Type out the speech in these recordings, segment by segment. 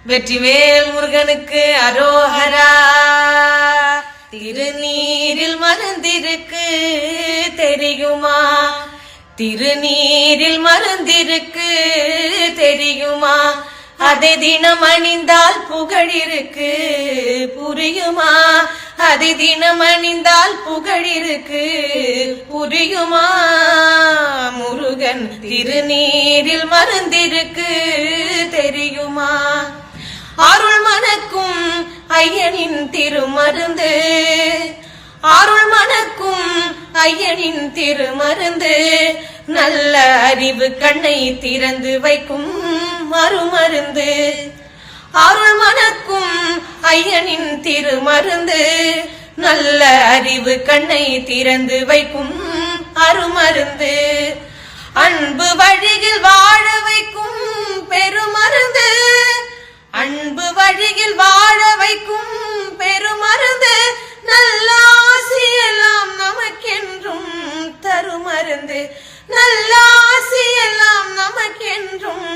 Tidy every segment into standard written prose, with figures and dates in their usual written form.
வெற்றிவேல் முருகனுக்கு அரோஹரா. திருநீரில் மருந்திருக்கு தெரியுமா? திருநீரில் மருந்திருக்கு தெரியுமா? அதை தினம் அணிந்தால் புகழிருக்கு புரியுமா? அதை தினம் அணிந்தால் புகழிருக்கு புரியுமா? முருகன் திருநீரில் மருந்திருக்கு தெரியுமா? அருள் மணக்கும் ஐயனின் திருமருந்து, அருள் மணக்கும் ஐயனின் திருமருந்து, நல்ல அறிவு கண்ணை திறந்து வைக்கும் மறுமருந்து. அருள் மணக்கும் ஐயனின் திருமருந்து, நல்ல அறிவு கண்ணை திறந்து வைக்கும் அருமருந்து. அன்பு வழியில் வாழ வைக்கும் பெருமருந்து, அன்பு வழியில் வாழ வைக்கும் பெருமருந்து. நல்ல ஆசியெல்லாம் நமக்கென்றும் தருமருந்து, நல்ல ஆசியெல்லாம் நமக்கென்றும்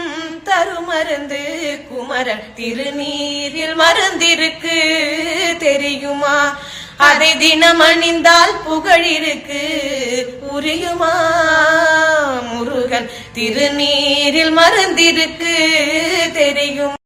தருமருந்து. குமரன் திருநீரில் மருந்திருக்கு தெரியுமா? அதை தினம் அணிந்தால் புகழிருக்கு புரியுமா? முருகன் திருநீரில் மருந்திருக்கு தெரியும்.